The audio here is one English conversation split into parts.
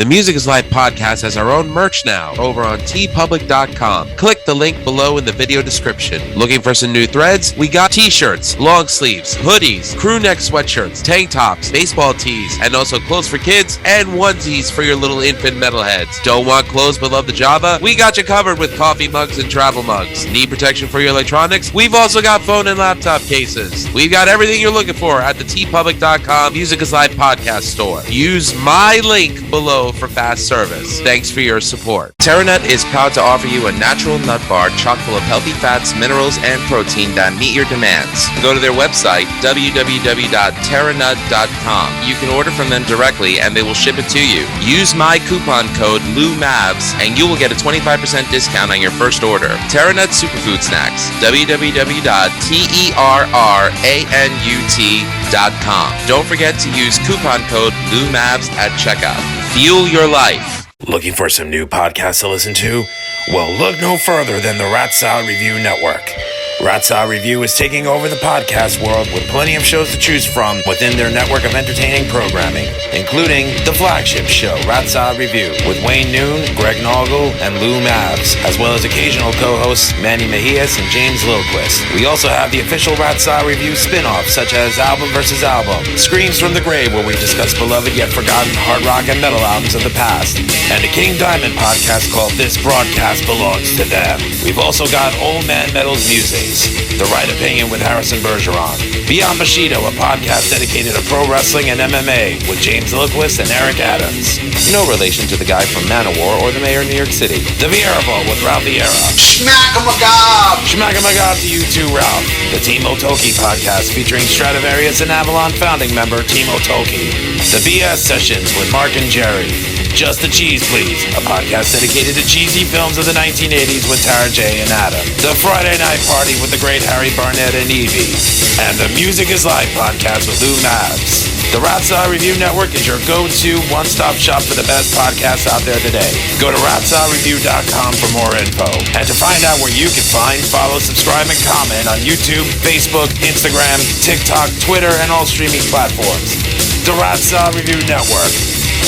The Music is Life podcast has our own merch now over on tpublic.com. Click the link below in the video description. Looking for some new threads? We got t-shirts, long sleeves, hoodies, crew neck sweatshirts, tank tops, baseball tees, and also clothes for kids and onesies for your little infant metalheads. Don't want clothes but love the Java? We got you covered with coffee mugs and travel mugs. Need protection for your electronics? We've also got phone and laptop cases. We've got everything you're looking for at the tpublic.com Music is Life podcast store. Use my link below for fast service. Thanks for your support. TerraNut is proud to offer you a natural nut bar chock full of healthy fats, minerals, and protein that meet your demands. Go to their website, www.terranut.com. You can order from them directly and they will ship it to you. Use my coupon code LOUMAVS and you will get a 25% discount on your first order. TerraNut Superfood Snacks, www.terranut.com. Don't forget to use coupon code LOUMAVS at checkout. Fuel your life. Looking for some new podcasts to listen to? Well, look no further than the Rat's Eye Review Network. Rat's Eye Review is taking over the podcast world with plenty of shows to choose from within their network of entertaining programming, including the flagship show, Rat's Eye Review, with Wayne Noon, Greg Noggle, and Lou Mavs, as well as occasional co-hosts Manny Mejias and James Lilquist. We also have the official Rat's Eye Review spin-offs, such as Album vs. Album, Screams from the Grave, where we discuss beloved yet forgotten hard rock and metal albums of the past, and a King Diamond podcast called This Broadcast Belongs to Them. We've also got Old Man Metal's Musings, The Right Opinion with Harrison Bergeron, Beyond Bushido, a podcast dedicated to pro wrestling and MMA with James Lilquist and Eric Adams. No relation to the guy from Manowar or the mayor of New York City. The Vieira Vault with Ralph Vieira. Schmack-a-magob! Schmack-a-magob to you too, Ralph. The Timo Tolkki podcast featuring Stradivarius and Avalon founding member Timo Tolkki. The BS Sessions with Mark and Jerry. Just the Cheese Please, a podcast dedicated to cheesy films of the 1980s with Tara J and Adam. The Friday Night Party with the great Harry Barnett and Evie. And the Music is Life podcast with Lou Mavs. The Rat's Eye Review Network is your go-to one-stop shop for the best podcasts out there today. Go to ratseyeReview.com for more info. And to find out where you can find, follow, subscribe, and comment on YouTube, Facebook, Instagram, TikTok, Twitter, and all streaming platforms. The Rat's Eye Review Network.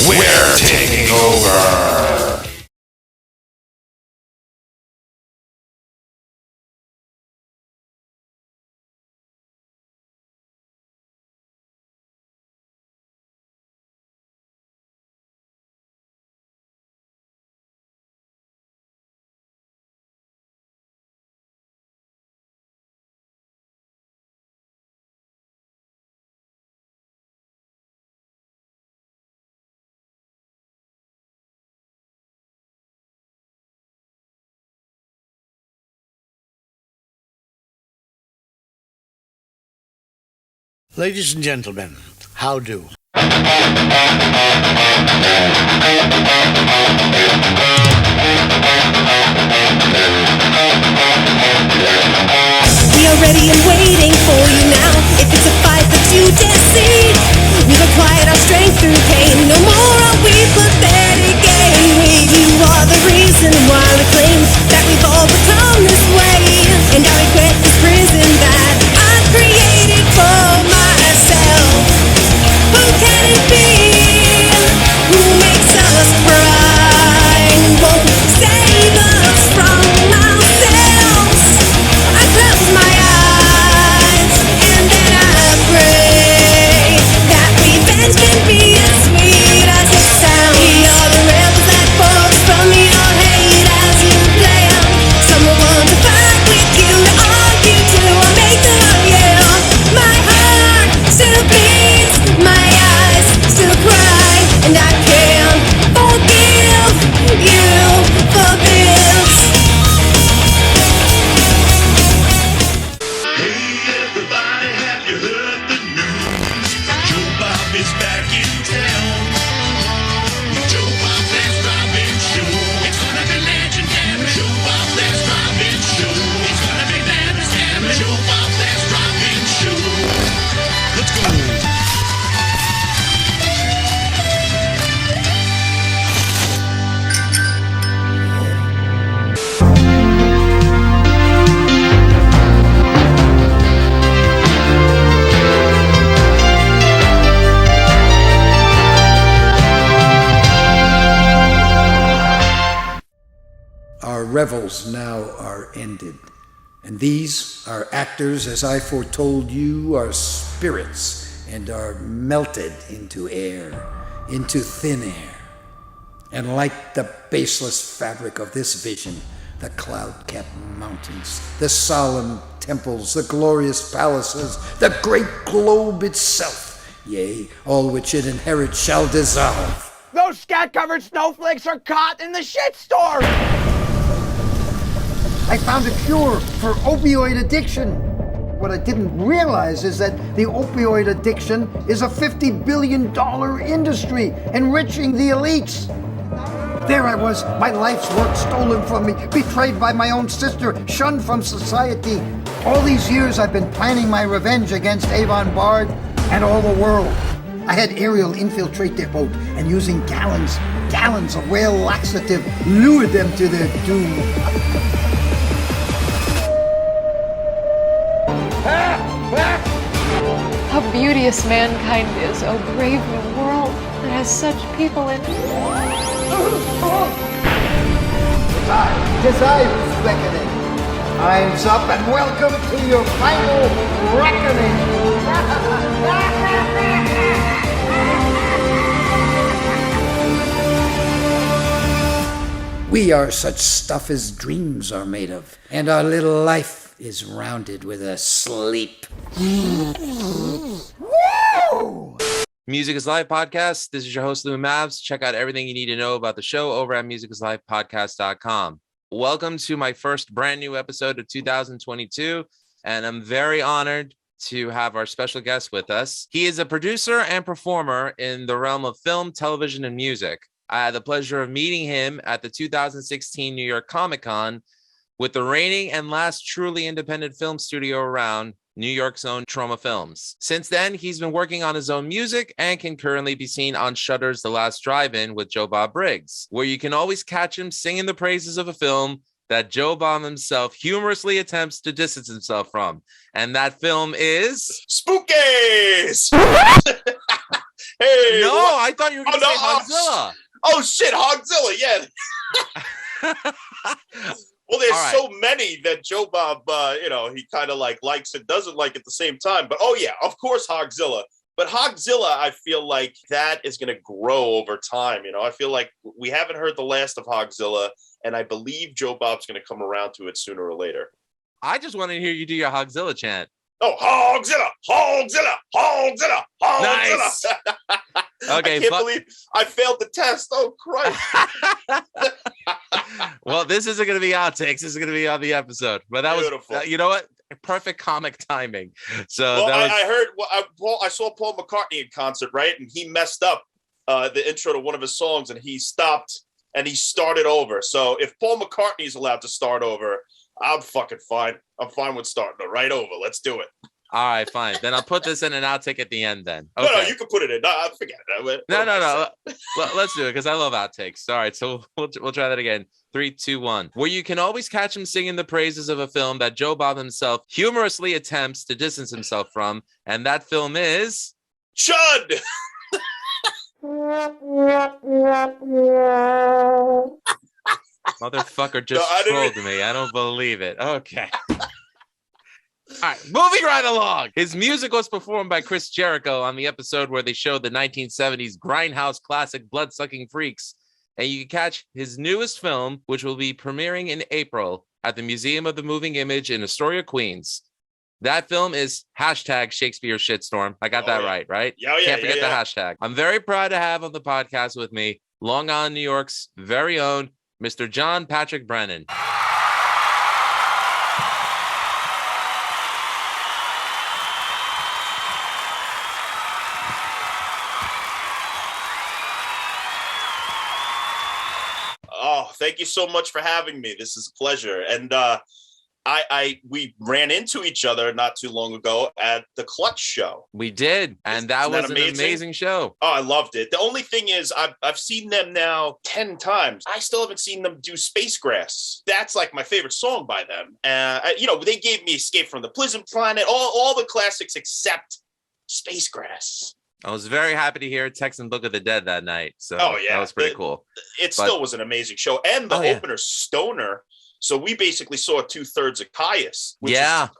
We're taking over. Ladies and gentlemen, how do? We are ready and waiting for you now. If it's a fight that you deceive, we've acquired our strength through pain. No more are we pathetic game. You are the reason why we claim that we've all become this way. And I regret this prison that I've created for myself. Who can it be? Who revels now are ended. And these, our actors, as I foretold you, are spirits and are melted into air, into thin air. And like the baseless fabric of this vision, the cloud-capped mountains, the solemn temples, the glorious palaces, the great globe itself, yea, all which it inherits shall dissolve. Those scat-covered snowflakes are caught in the shitstorm! I found a cure for opioid addiction. What I didn't realize is that the opioid addiction is a $50 billion industry, enriching the elites. There I was, my life's work stolen from me, betrayed by my own sister, shunned from society. All these years I've been planning my revenge against Avon Bard and all the world. I had Ariel infiltrate their boat and using gallons of whale laxative, lured them to their doom. How beauteous mankind is, O brave new world that has such people in it. Desires reckoning. Time's up and welcome to your final reckoning. We are such stuff as dreams are made of, and our little life is rounded with a sleep. Music is Live podcast. This is your host, Lou Mavs. Check out everything you need to know about the show over at musicislivepodcast.com. Welcome to my first brand new episode of 2022, and I'm very honored to have our special guest with us. He is a producer and performer in the realm of film, television, and music. I had the pleasure of meeting him at the 2016 New York Comic-Con with the reigning and last truly independent film studio around, New York's own Troma Films. Since then, he's been working on his own music and can currently be seen on Shudder's The Last Drive-In with Joe Bob Briggs, where you can always catch him singing the praises of a film that Joe Bob himself humorously attempts to distance himself from. And that film is... Spookies! Hey! No, I thought you were going to say Hogzilla. Oh, shit, Hogzilla, yeah. Well, there's so many that Joe Bob, he kind of likes and doesn't like at the same time. But, oh, yeah, of course, Hogzilla. But Hogzilla, I feel like that is going to grow over time. I feel like we haven't heard the last of Hogzilla, and I believe Joe Bob's going to come around to it sooner or later. I just want to hear you do your Hogzilla chant. Oh, Hogzilla, Hogzilla, Hogzilla, Hogzilla. Nice. Okay, I can't believe I failed the test. Oh, Christ. Well, this isn't going to be outtakes. This is going to be on the episode. But that Beautiful. Was, you know what? Perfect comic timing. So well, that was... I heard, I saw Paul McCartney in concert, right? And he messed up the intro to one of his songs, and he stopped and he started over. So if Paul McCartney is allowed to start over, I'm fucking fine. I'm fine with starting it right over. Let's do it. All right, fine. Then I'll put this in an outtake at the end then. Okay. No, you can put it in. No, forget it. No. Let's do it because I love outtakes. All right, so we'll try that again. 3, 2, 1. Where you can always catch him singing the praises of a film that Joe Bob himself humorously attempts to distance himself from. And that film is... Chud! Motherfucker just trolled me. I don't believe it. Okay. All right, moving right along. His music was performed by Chris Jericho on the episode where they showed the 1970s grindhouse classic Blood-Sucking Freaks. And you can catch his newest film, which will be premiering in April at the Museum of the Moving Image in Astoria, Queens. That film is #Shakespeare Shitstorm. I got that right? Yeah, Can't forget the hashtag. I'm very proud to have on the podcast with me, Long Island, New York's very own Mr. John Patrick Brennan. Oh, thank you so much for having me. This is a pleasure. And we ran into each other not too long ago at the Clutch show. We did, and that was an amazing show. Oh, I loved it. The only thing is I've seen them now 10 times. I still haven't seen them do Space Grass. That's like my favorite song by them. They gave me Escape from the Prison Planet, all the classics except Space Grass. I was very happy to hear Texan Book of the Dead that night. So that was pretty cool. It still was an amazing show. And the opener, Stoner, So we basically saw 2/3 of Caius.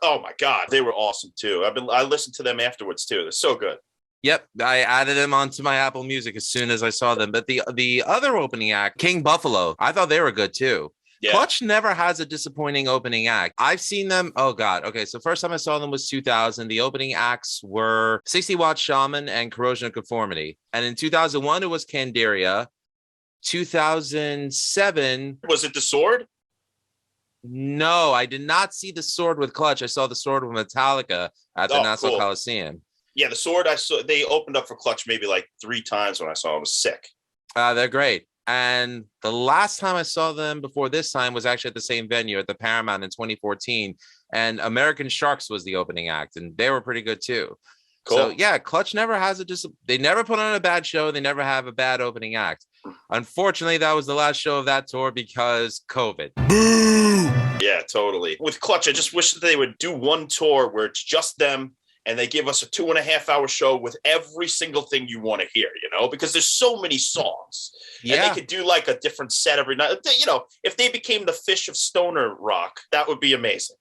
Oh my God, they were awesome too. I listened to them afterwards too. They're so good. Yep, I added them onto my Apple Music as soon as I saw them. But the other opening act, King Buffalo, I thought they were good too. Yeah. Clutch never has a disappointing opening act. I've seen them. Oh God. Okay. So first time I saw them was 2000. The opening acts were 60 Watt Shaman and Corrosion of Conformity. And in 2001, it was Candiria. 2007. Was it The Sword? No, I did not see The Sword with Clutch. I saw The Sword with Metallica at the Nassau Coliseum. Yeah, The Sword, I saw. They opened up for Clutch maybe like 3 times when I saw them. I was sick. They're great. And the last time I saw them before this time was actually at the same venue at the Paramount in 2014. And American Sharks was the opening act, and they were pretty good too. Cool. So yeah, Clutch never has they never put on a bad show. They never have a bad opening act. Unfortunately, that was the last show of that tour because COVID. Boo! Yeah, totally. With Clutch, I just wish that they would do one tour where it's just them and they give us a 2.5-hour show with every single thing you want to hear, because there's so many songs. Yeah. And they could do like a different set every night. If they became the Fish of Stoner Rock, that would be amazing.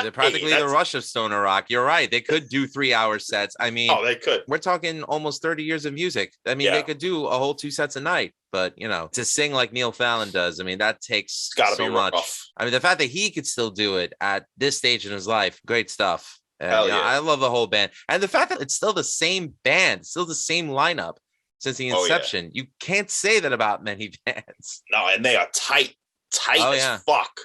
They're practically the Rush of Stoner Rock. You're right. They could do 3-hour sets. I mean, they could. We're talking almost 30 years of music. I mean, they could do a whole 2 sets a night. But, to sing like Neil Fallon does, I mean, that takes so much. Rough. I mean, the fact that he could still do it at this stage in his life, great stuff. And, I love the whole band. And the fact that it's still the same band, still the same lineup since the inception. You can't say that about many bands. No, and they are tight as fuck.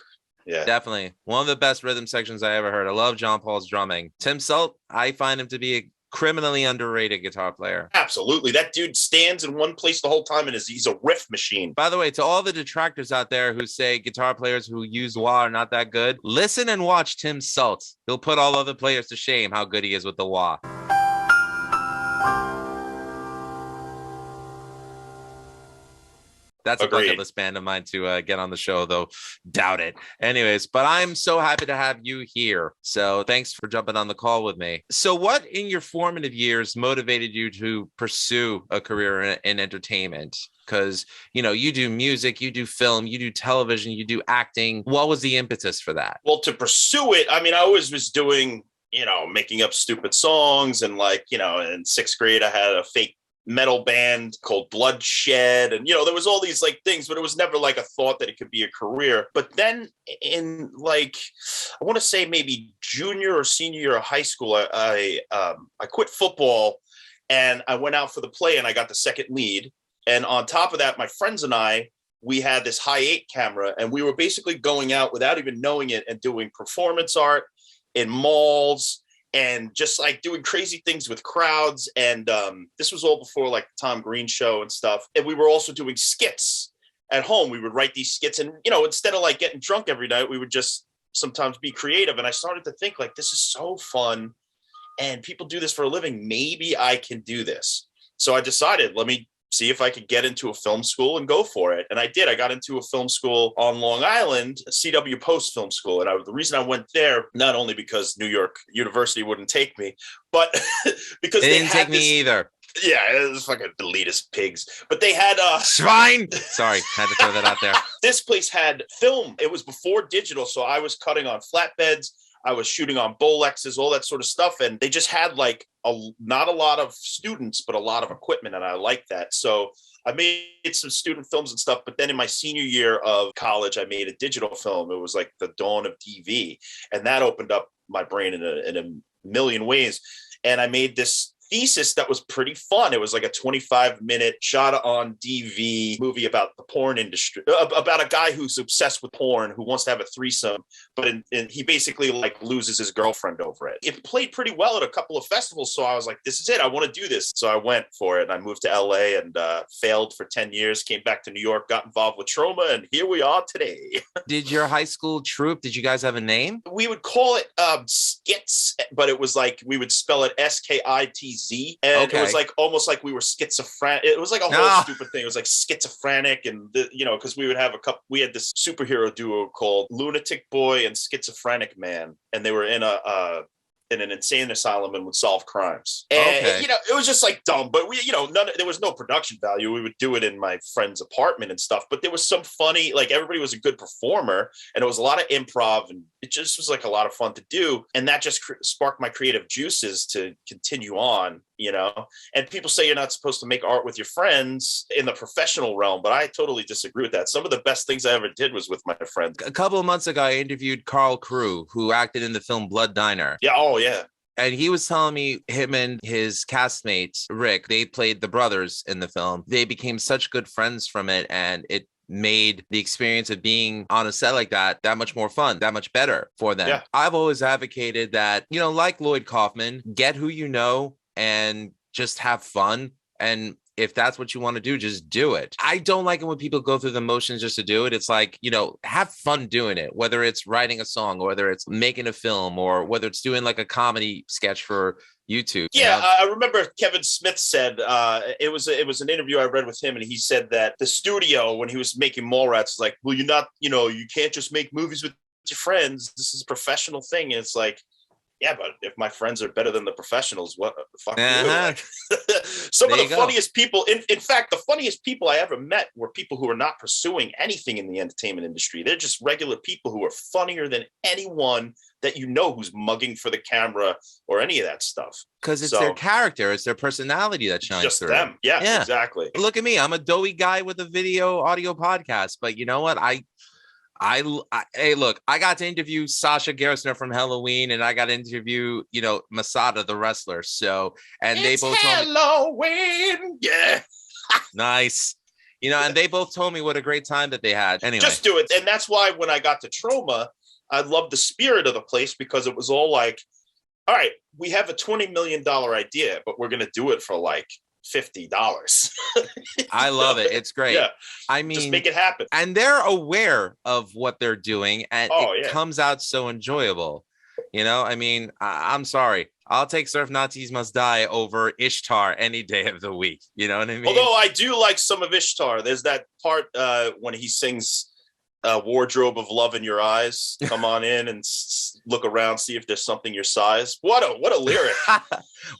Yeah, definitely. One of the best rhythm sections I ever heard. I love John Paul's drumming. Tim SULT, I find him to be a criminally underrated guitar player. Absolutely. That dude stands in one place the whole time and he's a riff machine. By the way, to all the detractors out there who say guitar players who use wah are not that good, listen and watch Tim SULT. He'll put all other players to shame how good he is with the wah. That's a bucket list band of mine to get on the show, though. Doubt it. Anyways, but I'm so happy to have you here. So thanks for jumping on the call with me. So what in your formative years motivated you to pursue a career in entertainment? Because, you do music, you do film, you do television, you do acting. What was the impetus for that? Well, to pursue it, I mean, I always was doing, making up stupid songs. And in 6th grade, I had a fake metal band called Bloodshed, and there was all these things, but it was never a thought that it could be a career. But then in I want to say maybe junior or senior year of high school, I quit football and I went out for the play and I got the second lead. And on top of that, my friends and we had this high 8 camera and we were basically going out without even knowing it and doing performance art in malls and just doing crazy things with crowds. And this was all before the Tom Green show and stuff. And we were also doing skits at home. We would write these skits and, instead of getting drunk every night, we would just sometimes be creative. And I started to think this is so fun and people do this for a living. Maybe I can do this. So I decided, let me see if I could get into a film school and go for it. And I did. I got into a film school on Long Island, CW Post Film School. And the reason I went there, not only because New York University wouldn't take me, but because they didn't take me either. Yeah, it was fucking elitist pigs. But they had swine. Sorry, had to throw that out there. This place had film. It was before digital, so I was cutting on flatbeds. I was shooting on Bolexes, all that sort of stuff. And they just had not a lot of students, but a lot of equipment. And I liked that. So I made some student films and stuff. But then in my senior year of college, I made a digital film. It was the dawn of TV. And that opened up my brain in a million ways. And I made this thesis that was pretty fun. It was a 25-minute shot on DV movie about the porn industry, about a guy who's obsessed with porn, who wants to have a threesome, but he basically loses his girlfriend over it. It played pretty well at a couple of festivals. So I was like, this is it. I want to do this. So I went for it. I moved to LA and failed for 10 years, came back to New York, got involved with Troma, and here we are today. Did your high school troupe, did you guys have a name? We would call it skits, but it was we would spell it SKITZ. And it was almost like we were schizophrenic. It was a whole stupid thing. It was schizophrenic, and because we would have we had this superhero duo called Lunatic Boy and Schizophrenic Man, and they were in a in an insane asylum and would solve crimes. And it was just like dumb, but there was no production value. We would do it in my friend's apartment and stuff, but there was some funny, like everybody was a good performer and it was a lot of improv and it just was like a lot of fun to do. And that just sparked my creative juices to continue on, and people say you're not supposed to make art with your friends in the professional realm, but I totally disagree with that. Some of the best things I ever did was with my friends. A couple of months ago, I interviewed Carl Crew, who acted in the film Blood Diner. Yeah. Oh, yeah. And he was telling me him and his castmate, Rick, they played the brothers in the film. They became such good friends from it. And it made the experience of being on a set like that much more fun, that much better for them. Yeah. I've always advocated that, like Lloyd Kaufman, get who you know and just have fun. And if that's what you want to do, just do it. I don't like it when people go through the motions just to do it. It's like, have fun doing it, whether it's writing a song or whether it's making a film or whether it's doing like a comedy sketch for YouTube. Yeah, I remember Kevin Smith said, it was an interview I read with him, and he said that the studio, when he was making Mallrats, was like, well, you're not, you can't just make movies with your friends. This is a professional thing. And it's like, yeah, but if my friends are better than the professionals, what the fuck? Some of the funniest people, in fact, the funniest people I ever met were people who are not pursuing anything in the entertainment industry. They're just regular people who are funnier than anyone that who's mugging for the camera or any of that stuff. Because it's their character, it's their personality that shines just through. Them. Yeah, exactly. Look at me. I'm a doughy guy with a audio podcast, but you know what? Hey, look, I got to interview Sasha Gerstner from Halloween, and I got to interview, Masada, the wrestler. So, and they both Halloween. Yeah. Nice. And they both told me what a great time that they had. Anyway, just do it. And that's why when I got to Troma, I loved the spirit of the place, because it was all like, all right, we have a $20 million idea, but we're going to do it for like $50. I love it. It's great. Yeah. I mean, just make it happen. And they're aware of what they're doing, and it comes out so enjoyable. I mean, I'm sorry. I'll take Surf Nazis Must Die over Ishtar any day of the week. You know what I mean? Although I do like some of Ishtar. There's that part when he sings Wardrobe of Love in Your Eyes. Come on in and look around, see if there's something your size. What a lyric.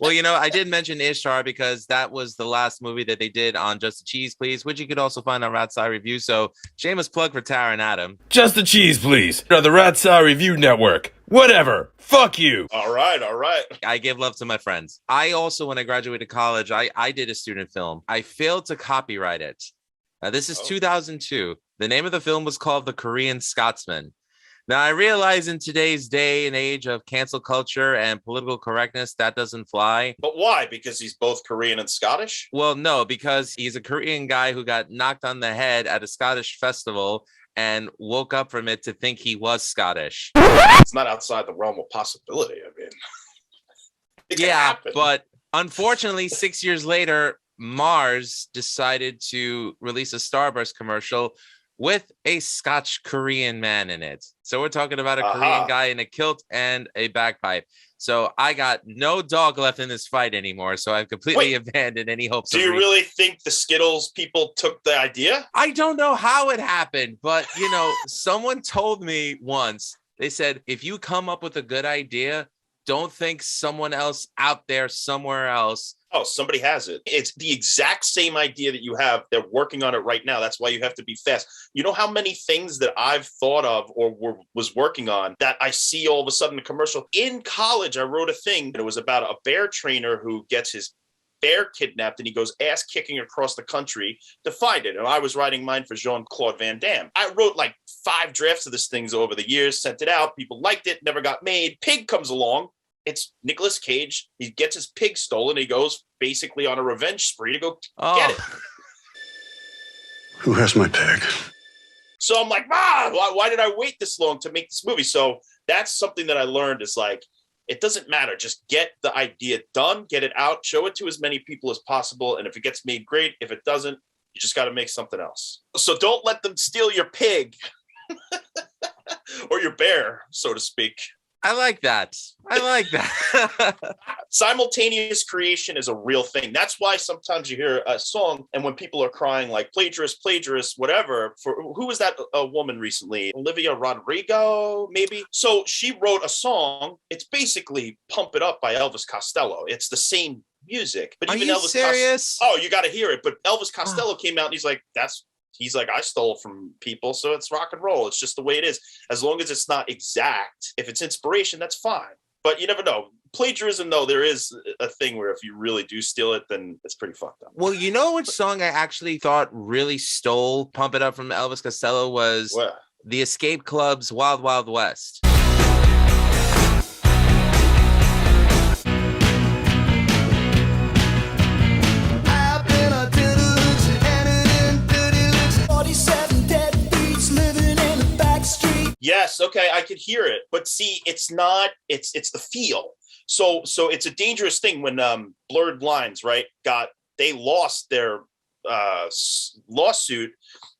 Well, I did mention Ishtar because that was the last movie that they did on Just the Cheese Please, which you could also find on Rat Side Review. So shameless plug for Tara and Adam. Just the Cheese Please, or the Rat Side Review Network. Whatever. Fuck you. All right. I give love to my friends. I also, when I graduated college, I did a student film. I failed to copyright it. Now, this is 2002. The name of the film was called The Korean Scotsman. Now, I realize in today's day and age of cancel culture and political correctness, that doesn't fly. But why? Because he's both Korean and Scottish? Well, no, because he's a Korean guy who got knocked on the head at a Scottish festival and woke up from it to think he was Scottish. It's not outside the realm of possibility. I mean, yeah, but unfortunately, 6 years later, Mars decided to release a Starburst commercial with a Scotch Korean man in it. So we're talking about a Korean guy in a kilt and a bagpipe. So I got no dog left in this fight anymore. So I've completely abandoned any hopes. Do you really think the Skittles people took the idea? I don't know how it happened, but someone told me once, they said, if you come up with a good idea, don't think someone else out there somewhere else. Oh, somebody has it. It's the exact same idea that you have. They're working on it right now. That's why you have to be fast. You know how many things that I've thought of or was working on that I see all of a sudden a commercial? In college, I wrote a thing, and it was about a bear trainer who gets his bear kidnapped, and he goes ass kicking across the country to find it. And I was writing mine for Jean-Claude Van Damme. I wrote like 5 drafts of this things over the years, sent it out. People liked it, never got made. Pig comes along. It's Nicolas Cage. He gets his pig stolen. He goes basically on a revenge spree to go get it. Who has my pig? So I'm like, why did I wait this long to make this movie? So that's something that I learned is like, it doesn't matter. Just get the idea done, get it out, show it to as many people as possible. And if it gets made, great. If it doesn't, you just got to make something else. So don't let them steal your pig or your bear, so to speak. I like that. Simultaneous creation is a real thing. That's why sometimes you hear a song and when people are crying like plagiarist, whatever, for who was that a woman recently? Olivia Rodrigo, maybe? So she wrote a song. It's basically Pump It Up by Elvis Costello. It's the same music. But even Elvis serious? You got to hear it. But Elvis Costello came out and he's like, I stole from people, so it's rock and roll. It's just the way it is. As long as it's not exact, if it's inspiration, that's fine. But you never know. Plagiarism, though, there is a thing where if you really do steal it, then it's pretty fucked up. Well, you know which song I actually thought really stole Pump It Up from Elvis Costello was the Escape Club's Wild Wild West. Yes, okay, I could hear it, but see, it's not. It's the feel. So it's a dangerous thing when Blurred Lines, right? They lost their lawsuit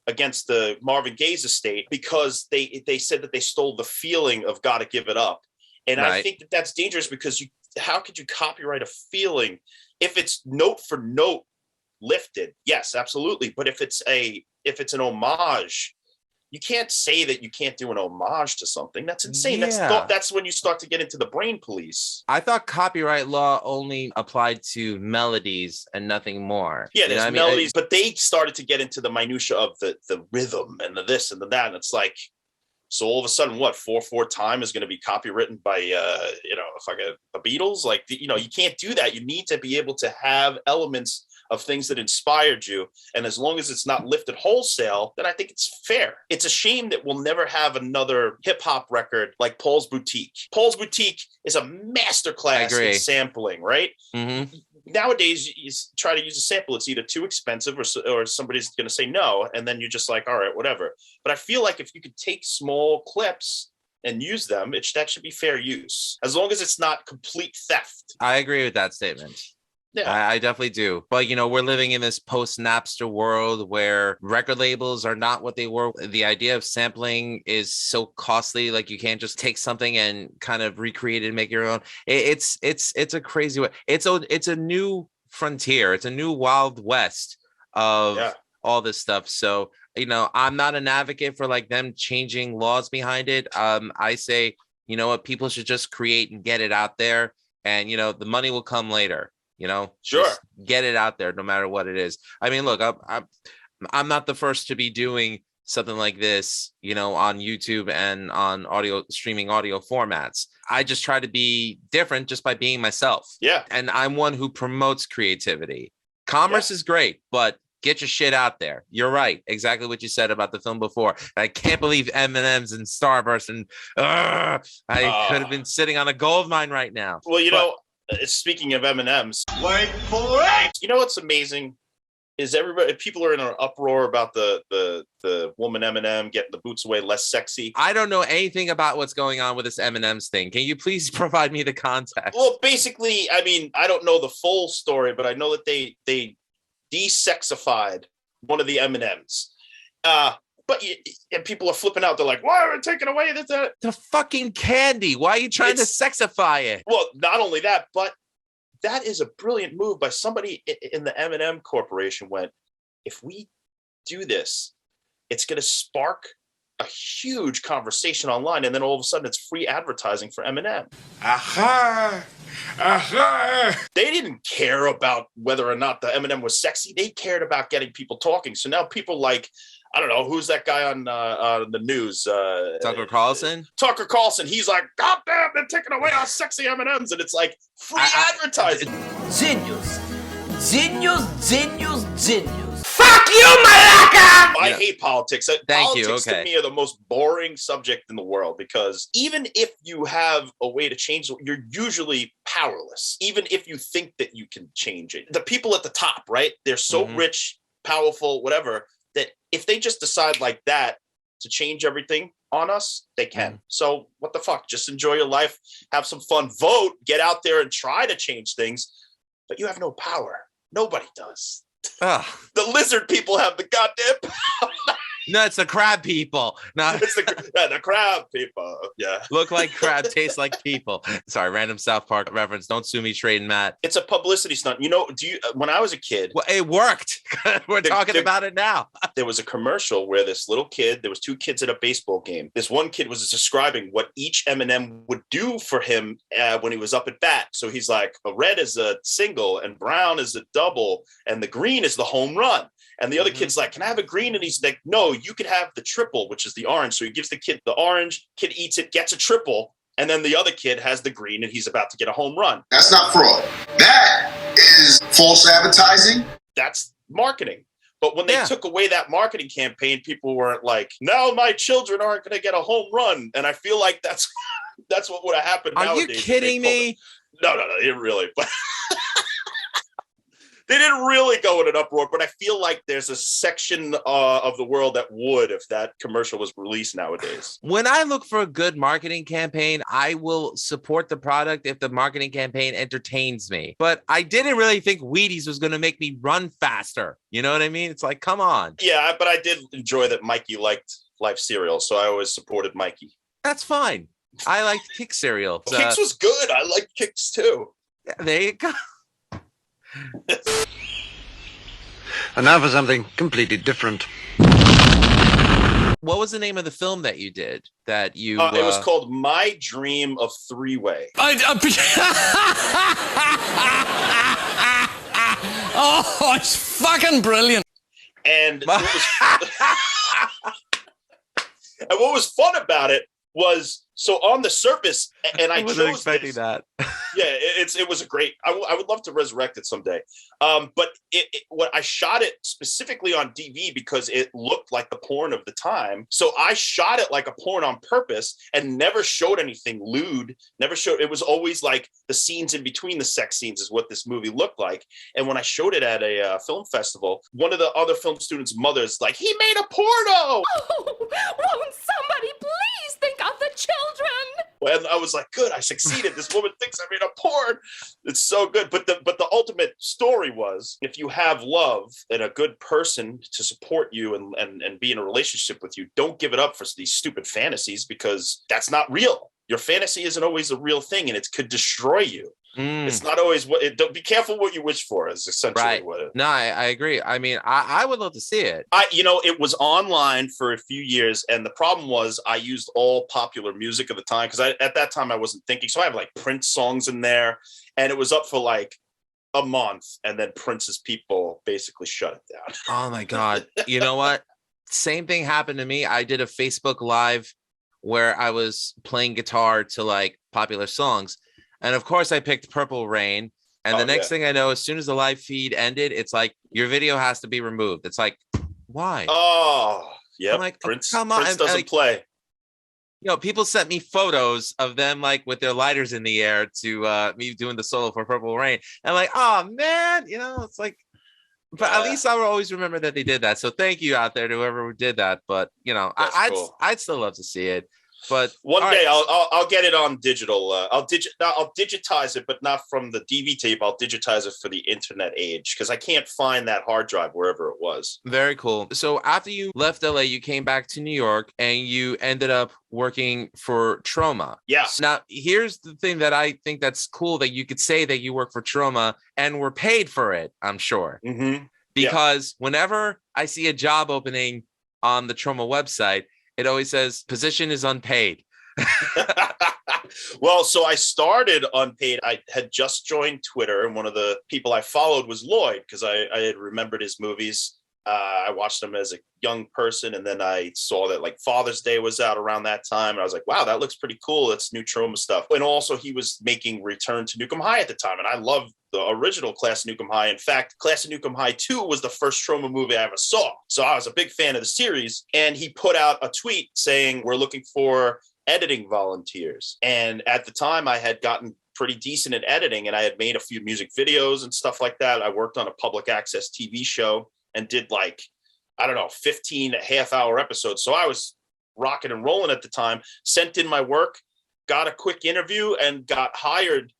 against the Marvin Gaye's estate because they said that they stole the feeling of "Gotta Give It Up," and right. I think that's dangerous because how could you copyright a feeling if it's note for note lifted? Yes, absolutely, but if it's an homage. You can't say that you can't do an homage to something. That's insane. Yeah. That's when you start to get into the brain police. I thought copyright law only applied to melodies and nothing more. Yeah, there's melodies, but they started to get into the minutia of the rhythm and the this and the that. And it's like, so all of a sudden, what 4/4 time is going to be copywritten by fucking the Beatles? Like, you can't do that. You need to be able to have elements of things that inspired you. And as long as it's not lifted wholesale, then I think it's fair. It's a shame that we'll never have another hip hop record like Paul's Boutique. Paul's Boutique is a masterclass in sampling, right? Mm-hmm. Nowadays, you try to use a sample. It's either too expensive or somebody's going to say no. And then you're just like, all right, whatever. But I feel like if you could take small clips and use them, that should be fair use. As long as it's not complete theft. I agree with that statement. Yeah, I definitely do. But, we're living in this post-Napster world where record labels are not what they were. The idea of sampling is so costly. Like, you can't just take something and kind of recreate it and make your own. It's a crazy way. It's a new frontier. It's a new Wild West of all this stuff. So, I'm not an advocate for like them changing laws behind it. I say, what people should just create and get it out there. And, the money will come later. Sure. Just get it out there no matter what it is. I mean, look, I'm not the first to be doing something like this, on YouTube and on streaming audio formats. I just try to be different just by being myself. Yeah. And I'm one who promotes creativity. Commerce is great, but get your shit out there. You're right. Exactly what you said about the film before. I can't believe M&M's and Starburst and I could have been sitting on a gold mine right now. Well, speaking of M&Ms, wait for it. What's amazing is people are in an uproar about the woman M&M getting the boots away, less sexy. I don't know anything about what's going on with this M&M's thing. Can you please provide me the context? Well, basically, I mean, I don't know the full story, but I know that they desexified one of the M&Ms. And people are flipping out. They're like, why are we taking away the fucking candy? Why are you trying to sexify it? Well, not only that, but that is a brilliant move by somebody in the M&M Corporation went, if we do this, it's going to spark a huge conversation online. And then all of a sudden it's free advertising for M&M. Aha! Aha! They didn't care about whether or not the M&M was sexy. They cared about getting people talking. So now people like, I don't know, who's that guy on the news? Tucker Carlson? Tucker Carlson. He's like, God damn, they're taking away our sexy M&Ms. And it's like free advertising. Genius. Fuck you, Malaka! I hate politics. Politics to me are the most boring subject in the world because even if you have a way to change it, you're usually powerless. Even if you think that you can change it. The people at the top, right? They're so rich, powerful, whatever, that if they just decide like that to change everything on us, they can. So what the fuck? Just enjoy your life, have some fun, vote, get out there and try to change things. But you have no power. Nobody does. The lizard people have the goddamn power. No, it's the crab people. No, it's the crab people. Yeah. Look like crab, taste like people. Sorry, random South Park reference. Don't sue me, Trade and Matt. It's a publicity stunt. You know, when I was a kid, well, it worked. We're talking about it now. There was a commercial where this little kid, there was two kids at a baseball game. This one kid was describing what each M&M would do for him when he was up at bat. So he's like, a red is a single and brown is a double and the green is the home run. And the other kid's like, can I have a green? And he's like, no, you could have the triple, which is the orange. So he gives the kid the orange, kid eats it, gets a triple. And then the other kid has the green and he's about to get a home run. That's not fraud. That is false advertising. That's marketing. But when they took away that marketing campaign, people weren't like, now my children aren't going to get a home run. And I feel like that's what would have happened nowadays. Are you kidding me? No, they didn't really. But they didn't really go in an uproar, but I feel like there's a section of the world that would if that commercial was released nowadays. When I look for a good marketing campaign, I will support the product if the marketing campaign entertains me. But I didn't really think Wheaties was going to make me run faster. You know what I mean? It's like, come on. Yeah, but I did enjoy that Mikey liked Life cereal, so I always supported Mikey. That's fine. I liked Kix cereal. Kix was good. I liked Kix too. Yeah, there you go. And now for something completely different. What was the name of the film that you did? That you? It was called My Dream of Three-Way. Oh, it's fucking brilliant. And and what was fun about it was, so on the surface, and I wasn't expecting that. Yeah, it was a great. I would love to resurrect it someday. But what I shot it specifically on DV because it looked like the porn of the time. So I shot it like a porn on purpose and never showed anything lewd. Never showed. It was always like the scenes in between the sex scenes is what this movie looked like. And when I showed it at a film festival, one of the other film students' mothers like, he made a porno. Oh, won't somebody please think of the children? And I was like, good, I succeeded. This woman thinks I made a porn. It's so good. But the ultimate story was, if you have love and a good person to support you and be in a relationship with you, don't give it up for these stupid fantasies, because that's not real. Your fantasy isn't always a real thing, and it could destroy you. It's not always don't be careful what you wish for is essentially what it. No, I agree. I mean, I would love to see it. It was online for a few years, and the problem was I used all popular music at the time, because at that time I wasn't thinking. So I have like Prince songs in there, and it was up for like a month, and then Prince's people basically shut it down. Oh my God. You know what? Same thing happened to me. I did a Facebook Live where I was playing guitar to like popular songs. And of course, I picked Purple Rain. And the next thing I know, as soon as the live feed ended, it's like, your video has to be removed. It's like, why? Oh, yeah. I'm like, Prince, come on. Prince doesn't play. You know, people sent me photos of them like with their lighters in the air to me doing the solo for Purple Rain. And like, oh man, you know, it's like, but at least I will always remember that they did that. So thank you out there to whoever did that. But you know, I'd still love to see it. But one day I'll get it on digital. I'll digitize it, but not from the DV tape. I'll digitize it for the internet age, because I can't find that hard drive wherever it was. Very cool. So after you left LA, you came back to New York and you ended up working for Troma. Yes. Now, here's the thing that I think that's cool, that you could say that you work for Troma and were paid for it, I'm sure. Mm-hmm. Because whenever I see a job opening on the Troma website, it always says position is unpaid. Well, so I started unpaid. I had just joined Twitter, and one of the people I followed was Lloyd, because I had remembered his movies. I watched them as a young person, and then I saw that like Father's Day was out around that time, and I was like, wow, that looks pretty cool. That's new Troma stuff. And also he was making Return to Nukem High at the time, and I loved the original Class of Nukem High. In fact, Class of Nukem High 2 was the first Troma movie I ever saw. So I was a big fan of the series, and he put out a tweet saying, we're looking for editing volunteers. And at the time I had gotten pretty decent at editing, and I had made a few music videos and stuff like that. I worked on a public access TV show and did like, I don't know, 15 half-hour episodes. So I was rocking and rolling at the time, sent in my work, got a quick interview, and got hired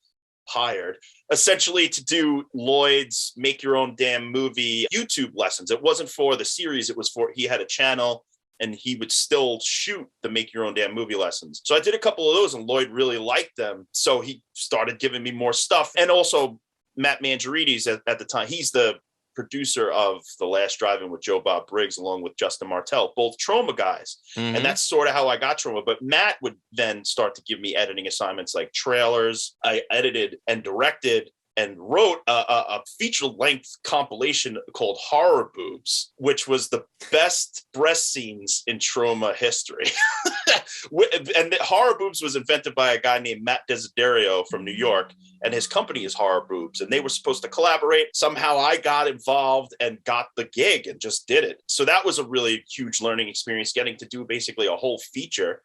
essentially to do Lloyd's Make Your Own Damn Movie YouTube lessons. It wasn't for the series. It was for, he had a channel and he would still shoot the Make Your Own Damn Movie lessons. So I did a couple of those, and Lloyd really liked them. So he started giving me more stuff. And also Matt Mangiarides at the time, he's the producer of The Last Drive-In with Joe Bob Briggs, along with Justin Martell, both Troma guys. Mm-hmm. And that's sort of how I got Troma. But Matt would then start to give me editing assignments like trailers. I edited and directed and wrote a feature-length compilation called Horror Boobs, which was the best breast scenes in Troma history. And Horror Boobs was invented by a guy named Matt Desiderio from New York, and his company is Horror Boobs, and they were supposed to collaborate. Somehow I got involved and got the gig and just did it. So that was a really huge learning experience, getting to do basically a whole feature.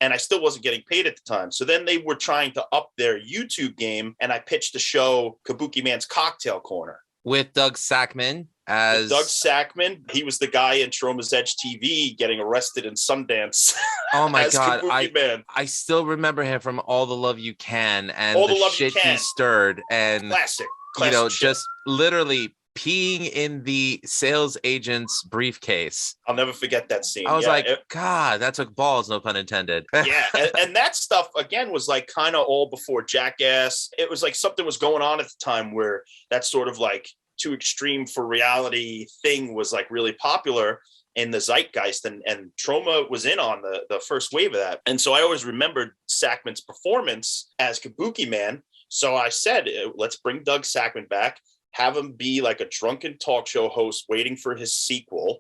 And I still wasn't getting paid at the time. So then they were trying to up their YouTube game, and I pitched the show Kabukiman's Cocktail Corner. With Doug Sakmann as... Doug Sakmann. He was the guy in Troma's Edge TV getting arrested in Sundance. Oh my God. I still remember him from All the Love You Can and All the Love shit You Can. he stirred. And, Classic shit. Just literally peeing in the sales agent's briefcase. I'll never forget that scene. I was God, that took balls, no pun intended. Yeah, and that stuff, again, was like kind of all before Jackass. It was like something was going on at the time where that sort of like too extreme for reality thing was like really popular in the zeitgeist, and Troma was in on the first wave of that. And so I always remembered Sakmann's performance as Kabukiman. So I said, let's bring Doug Sakmann back, have him be like a drunken talk show host waiting for his sequel.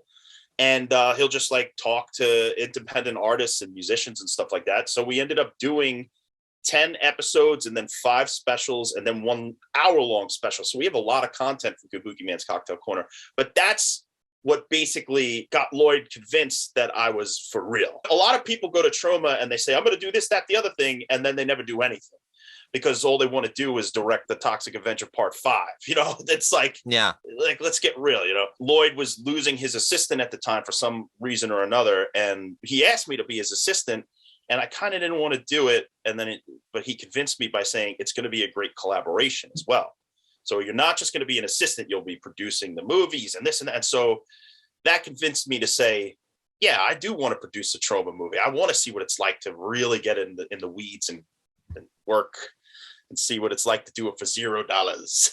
And he'll just like talk to independent artists and musicians and stuff like that. So we ended up doing 10 episodes and then 5 specials and then 1 hour-long special. So we have a lot of content for Kabukiman's Cocktail Corner. But that's what basically got Lloyd convinced that I was for real. A lot of people go to Troma and they say, I'm going to do this, that, the other thing, and then they never do anything, because all they want to do is direct the Toxic Avenger Part 5. You know, it's like, let's get real. You know, Lloyd was losing his assistant at the time for some reason or another, and he asked me to be his assistant, and I kind of didn't want to do it. And then, but he convinced me by saying it's going to be a great collaboration as well. So you're not just going to be an assistant; you'll be producing the movies and this and that. And so that convinced me to say, yeah, I do want to produce a Troma movie. I want to see what it's like to really get in the weeds and work and see what it's like to do it for $0.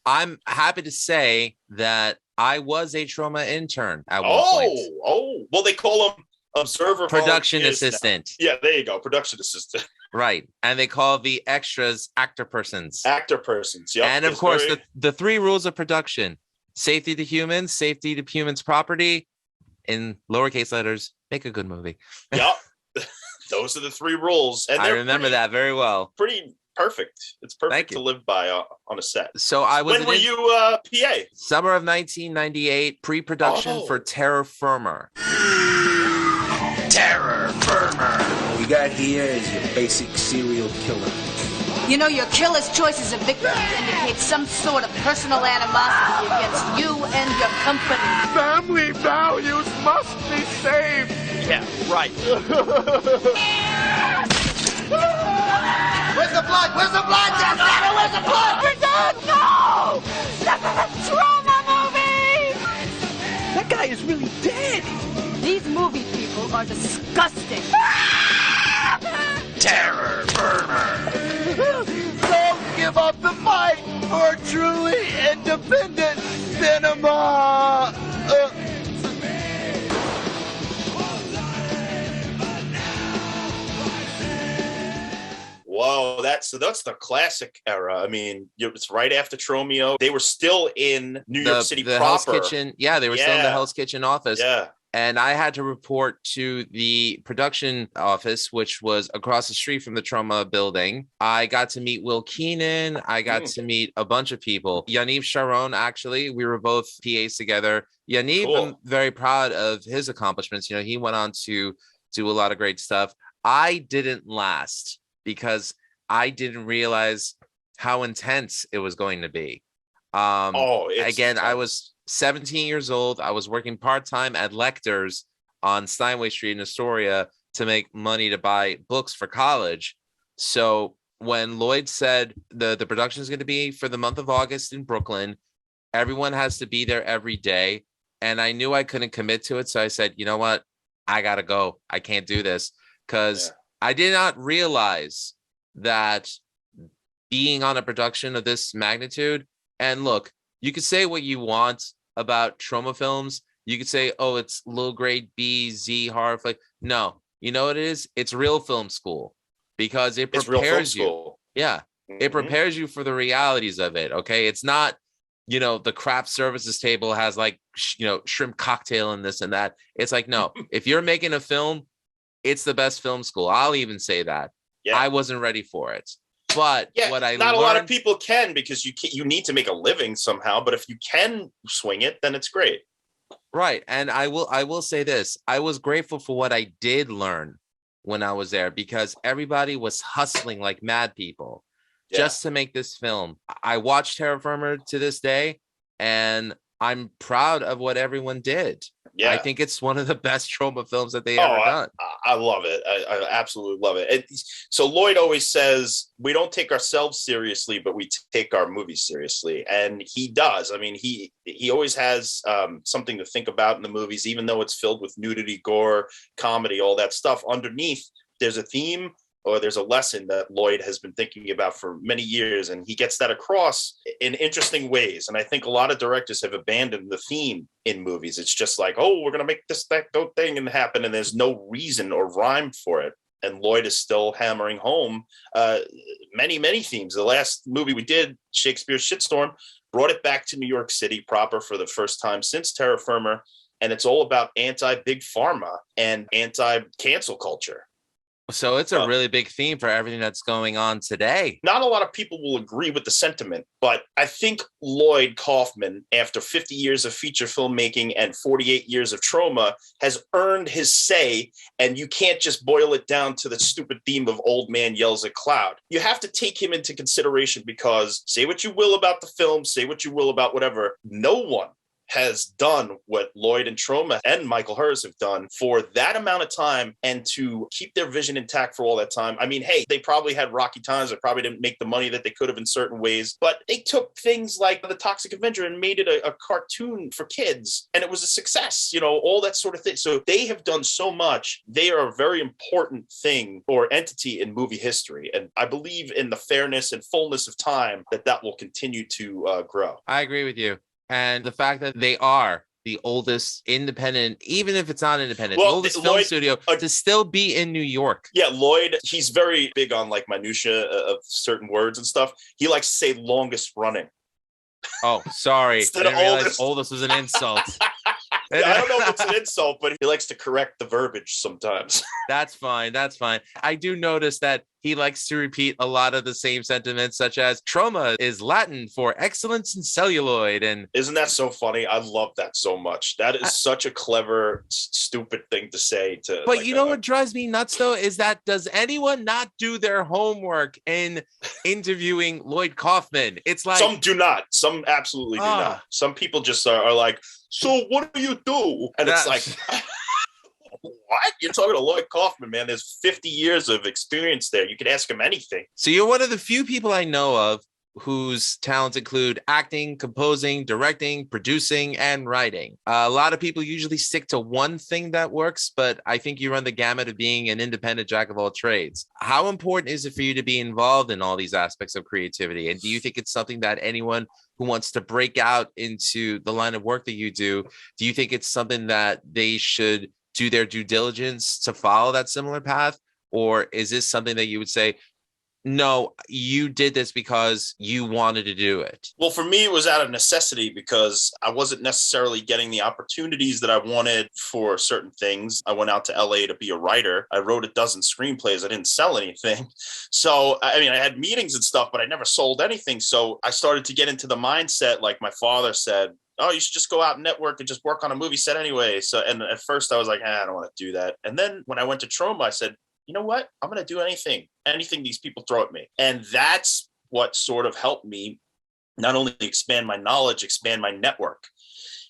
I'm happy to say that I was a Troma intern at one point. Oh, well, they call them observer production assistant. Now. Yeah, there you go, production assistant. Right, and they call the extras actor persons. Actor persons, yeah. And of course, the 3 rules of production: safety to humans, safety to humans' property, in lowercase letters. Make a good movie. Yep, those are the 3 rules, and I remember that very well. Pretty perfect. It's perfect to live by on a set. So I was. When were you PA? Summer of 1998, pre-production for Terror Firmer. Terror Firmer. What we got here is your basic serial killer. You know, your killer's choices of victims indicate some sort of personal animosity against you and your company. Family values must be saved. Yeah, right. Where's the blood? Where's the blood? Damn, where's the blood? We're done! No! This is a Troma movie! That guy is really dead. These movie people are disgusting. Terror Firmer. Don't give up the fight for truly independent cinema. Whoa, that's the classic era. I mean, it's right after Tromeo. They were still in New York City proper. Hell's Kitchen. Yeah, they were still in the Hell's Kitchen office. Yeah. And I had to report to the production office, which was across the street from the Troma building. I got to meet Will Keenan. I got to meet a bunch of people. Yaniv Sharon, actually, we were both PAs together. Yaniv, I'm very proud of his accomplishments. You know, he went on to do a lot of great stuff. I didn't last because I didn't realize how intense it was going to be. Again, I was 17 years old. I was working part-time at Lecter's on Steinway Street in Astoria to make money to buy books for college. So when Lloyd said the production is going to be for the month of August in Brooklyn, everyone has to be there every day. And I knew I couldn't commit to it. So I said, you know what? I gotta go. I can't do this, because I did not realize that being on a production of this magnitude, and look, you could say what you want about Troma Films. You could say, oh, it's low grade B, Z horror flick. No, you know what it is? It's real film school, because it prepares you. Yeah, it prepares you for the realities of it. Okay, it's not, you know, the craft services table has like, you know, shrimp cocktail and this and that. It's like, no, if you're making a film, it's the best film school. I'll even say that. Yeah. I wasn't ready for it. But what I not learned, a lot of people can, because you need to make a living somehow. But if you can swing it, then it's great. Right. And I will say this. I was grateful for what I did learn when I was there, because everybody was hustling like mad people just to make this film. I watched Terra Firma to this day, and I'm proud of what everyone did. Yeah, I think it's one of the best Troma films that they ever done. I love it. I absolutely love it. So Lloyd always says, we don't take ourselves seriously, but we take our movies seriously. And he does. I mean, he always has something to think about in the movies, even though it's filled with nudity, gore, comedy, all that stuff. Underneath, there's a theme, or there's a lesson that Lloyd has been thinking about for many years, and he gets that across in interesting ways. And I think a lot of directors have abandoned the theme in movies. It's just like, oh, we're going to make this, that thing and happen, and there's no reason or rhyme for it. And Lloyd is still hammering home many, many themes. The last movie we did, Shakespeare's Shitstorm, brought it back to New York City proper for the first time since Terra Firma, and it's all about anti-big pharma and anti-cancel culture. So it's a really big theme for everything that's going on today. Not a lot of people will agree with the sentiment, but I think Lloyd Kaufman, after 50 years of feature filmmaking and 48 years of Troma, has earned his say, and you can't just boil it down to the stupid theme of old man yells at cloud. You have to take him into consideration, because say what you will about the film, say what you will about whatever, no one has done what Lloyd and Troma and Michael Hers have done for that amount of time, and to keep their vision intact for all that time. I mean, hey, they probably had rocky times. They probably didn't make the money that they could have in certain ways, but they took things like The Toxic Avenger and made it a cartoon for kids, and it was a success, you know, all that sort of thing. So they have done so much. They are a very important thing or entity in movie history. And I believe in the fairness and fullness of time that will continue to grow. I agree with you. And the fact that they are the oldest independent, even if it's not independent, the oldest film studio to still be in New York. Yeah, Lloyd, he's very big on like minutia of certain words and stuff. He likes to say longest running. Oh, sorry. I didn't realize oldest was an insult. Yeah, I don't know if it's an insult, but he likes to correct the verbiage sometimes. That's fine. That's fine. I do notice that he likes to repeat a lot of the same sentiments, such as Troma is Latin for excellence in celluloid. And isn't that so funny? I love that so much. That is such a clever, stupid thing to say. But like, you know what drives me nuts, though, is that does anyone not do their homework in interviewing Lloyd Kaufman? It's like some do not. Some absolutely do not. Some people just are like, so what do you do? And it's like, what? You're talking to Lloyd Kaufman, man. There's 50 years of experience there. You can ask him anything. So you're one of the few people I know of whose talents include acting, composing, directing, producing, and writing. A lot of people usually stick to one thing that works, but I think you run the gamut of being an independent jack of all trades. How important is it for you to be involved in all these aspects of creativity? And do you think it's something that anyone who wants to break out into the line of work that you do you think it's something that they should do their due diligence to follow that similar path? Or is this something that you would say, no, you did this because you wanted to do it? Well, for me, it was out of necessity, because I wasn't necessarily getting the opportunities that I wanted for certain things. I went out to LA to be a writer. I wrote a dozen screenplays. I didn't sell anything. So, I mean, I had meetings and stuff, but I never sold anything. So I started to get into the mindset, like my father said, oh, you should just go out and network and just work on a movie set anyway. So, and at first I was like, I don't want to do that. And then when I went to Troma, I said, you know what? I'm going to do anything these people throw at me. And that's what sort of helped me not only expand my knowledge, expand my network.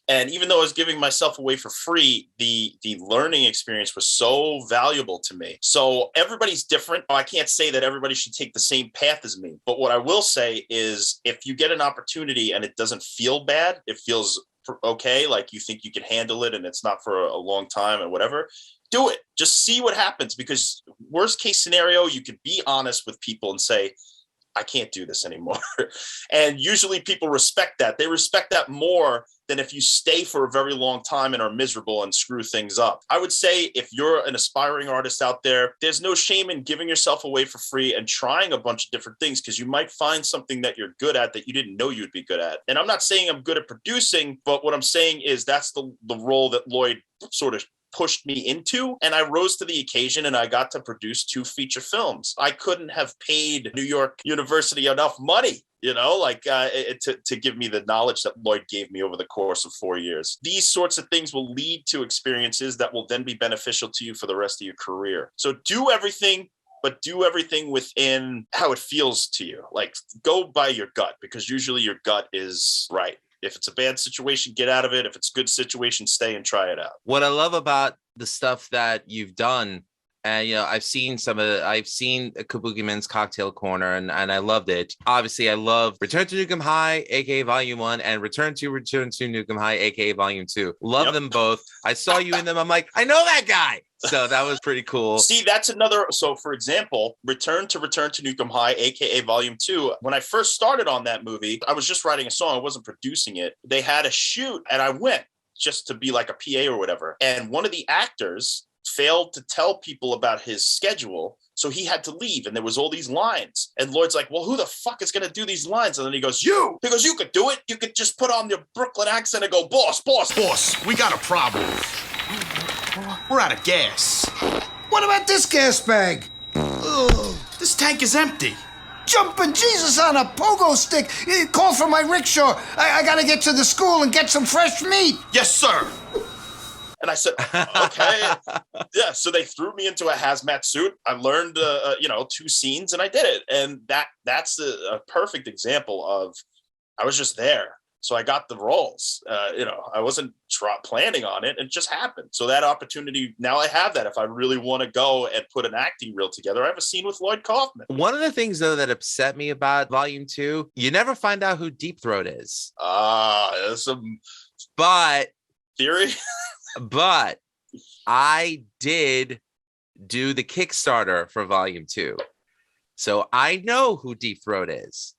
And even though I was giving myself away for free, the learning experience was so valuable to me. So everybody's different. I can't say that everybody should take the same path as me. But what I will say is if you get an opportunity and it doesn't feel bad, it feels okay, like you think you can handle it and it's not for a long time and whatever, do it. Just see what happens, because worst case scenario, you could be honest with people and say, I can't do this anymore. And usually people respect that. They respect that more than if you stay for a very long time and are miserable and screw things up. I would say if you're an aspiring artist out there, there's no shame in giving yourself away for free and trying a bunch of different things, because you might find something that you're good at that you didn't know you'd be good at. And I'm not saying I'm good at producing, but what I'm saying is that's the role that Lloyd sort of pushed me into, and I rose to the occasion and I got to produce 2 feature films. I couldn't have paid New York University enough money, to give me the knowledge that Lloyd gave me over the course of 4 years. These sorts of things will lead to experiences that will then be beneficial to you for the rest of your career. So do everything, but do everything within how it feels to you. Like, go by your gut, because usually your gut is right. If it's a bad situation, get out of it. If it's a good situation, stay and try it out. What I love about the stuff that you've done, and I've seen Kabukiman's Cocktail Corner, and I loved it. Obviously, I love Return to Nukem High, aka Volume 1, and Return to Nukem High, aka Volume 2. Love them both. I saw you in them. I'm like, I know that guy. So that was pretty cool. See, that's another. So, for example, Return to Nukem High, aka Volume 2. When I first started on that movie, I was just writing a song. I wasn't producing it. They had a shoot, and I went just to be like a PA or whatever. And one of the actors failed to tell people about his schedule, so he had to leave, and there was all these lines, and Lloyd's like, well, who the fuck is going to do these lines? And then he goes, you could do it. You could just put on your Brooklyn accent and go, boss, we got a problem. We're out of gas. What about this gas bag? Ugh, this tank is empty. Jumping Jesus on a pogo stick. Call for my rickshaw. I gotta get to the school and get some fresh meat. Yes, sir. And I said, okay. Yeah, so they threw me into a hazmat suit. I learned, 2 scenes, and I did it. And that's a perfect example of, I was just there. So I got the roles. I wasn't planning on it. It just happened. So that opportunity, now I have that. If I really want to go and put an acting reel together, I have a scene with Lloyd Kaufman. One of the things, though, that upset me about Volume 2, you never find out who Deep Throat is. There's some theory. But I did do the Kickstarter for Volume 2. So I know who Deep Throat is.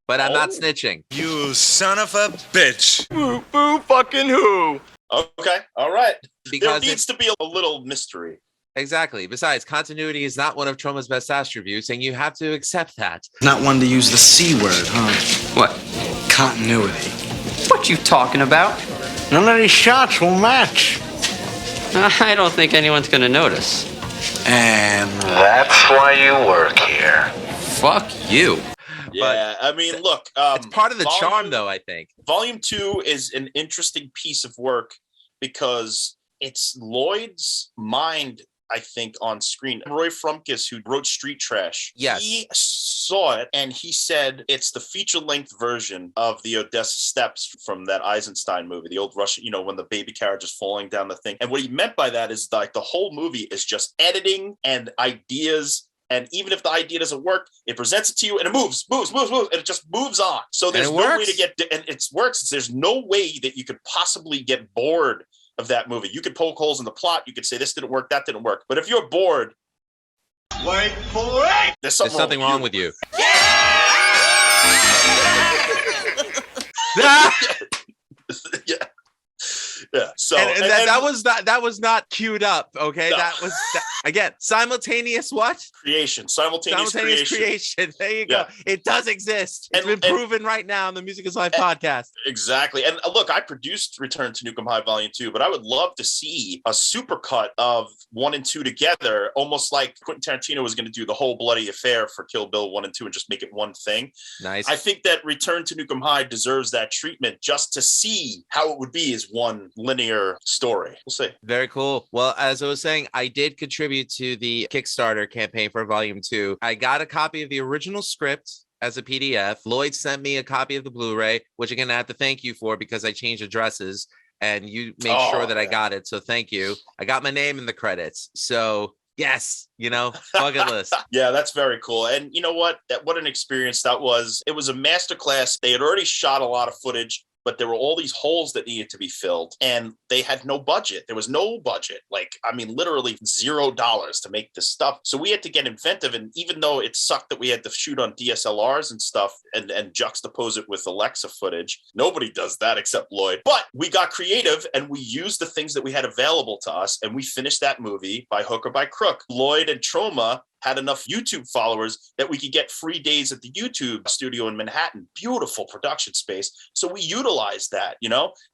But I'm not snitching. You son of a bitch. Boo fucking who? Okay, all right. Because there needs to be a little mystery. Exactly. Besides, continuity is not one of Troma's best ass reviews, and you have to accept that. Not one to use the C word, huh? What? Continuity. What you talking about? None of these shots will match. I don't think anyone's gonna notice. And that's why you work here. Fuck you. Yeah, I mean, look. It's part of the charm, though, I think. Volume 2 is an interesting piece of work because it's Lloyd's mind, I think, on screen. Roy Frumkes, who wrote Street Trash, he saw it and he said it's the feature-length version of the Odessa Steps from that Eisenstein movie, the old Russian, when the baby carriage is falling down the thing. And what he meant by that is like the whole movie is just editing and ideas. And even if the idea doesn't work, it presents it to you and it moves, and it just moves on. So there's no way to get, and it works. There's no way that you could possibly get bored of that movie. You could poke holes in the plot. You could say this didn't work, that didn't work. But if you're bored, wait for it. There's something wrong with you. Yeah. So and that was not queued up. Okay, no. That was again simultaneous creation. Simultaneous creation. There you go. It does exist. It's been proven right now on the Music Is Live podcast. Exactly. And look, I produced Return to Nukem High Volume 2, but I would love to see a supercut of 1 and 2 together, almost like Quentin Tarantino was going to do the whole bloody affair for Kill Bill 1 and 2 and just make it one thing. Nice. I think that Return to Nukem High deserves that treatment just to see how it would be as one linear story. We'll see. Very cool. Well, as I was saying, I did contribute to the Kickstarter campaign for Volume 2. I got a copy of the original script as a PDF. Lloyd sent me a copy of the Blu-ray, which again, I have to thank you for because I changed addresses and you made sure that I got it. So thank you. I got my name in the credits. So Yes, bucket list. Yeah, that's very cool. And you know what? What an experience that was. It was a masterclass. They had already shot a lot of footage, but there were all these holes that needed to be filled, and they had no budget. There was no budget. Literally $0 to make this stuff. So we had to get inventive. And even though it sucked that we had to shoot on DSLRs and stuff and juxtapose it with Alexa footage, nobody does that except Lloyd. But we got creative and we used the things that we had available to us, and we finished that movie by hook or by crook. Lloyd and Troma had enough YouTube followers that we could get free days at the YouTube studio in Manhattan. Beautiful production space. So we utilized that,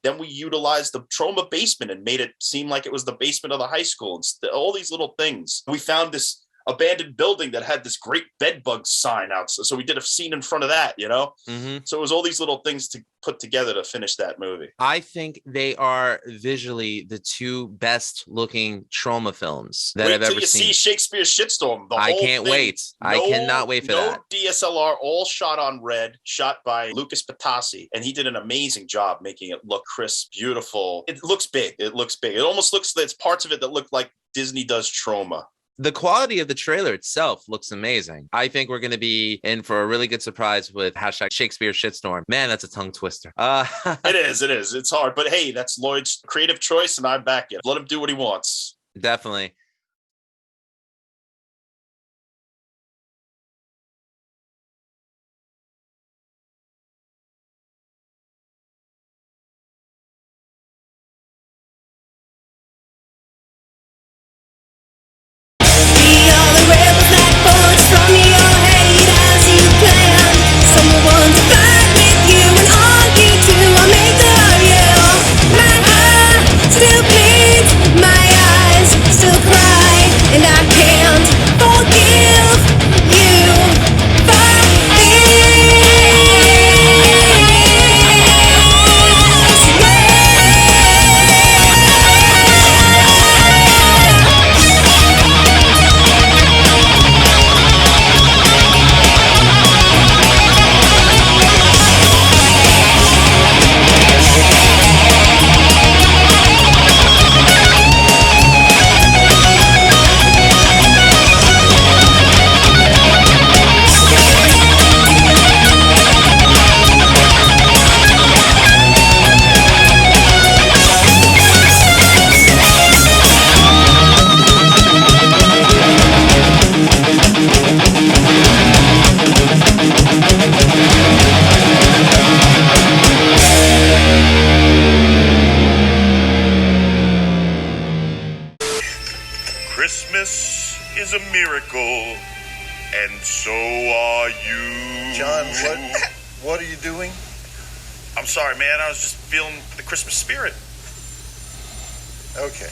Then we utilized the Troma basement and made it seem like it was the basement of the high school and all these little things. We found this abandoned building that had this great bed bug sign out. So we did a scene in front of that, Mm-hmm. So it was all these little things to put together to finish that movie. I think they are visually the two best looking Troma films that I've ever seen. See Shakespeare's Shitstorm. I can't wait. I cannot wait for that. DSLR, all shot on red, shot by Lucas Patasi, and he did an amazing job making it look crisp, beautiful. It looks big. It almost looks, there's parts of it that look like Disney does Troma. The quality of the trailer itself looks amazing. I think we're going to be in for a really good surprise with hashtag Shakespeare Shitstorm. Man, that's a tongue twister. It is. It's hard. But hey, that's Lloyd's creative choice, and I back it. Let him do what he wants. Definitely. Christmas is a miracle, and so are you. John, what are you doing? I'm sorry, man. I was just feeling the Christmas spirit. Okay.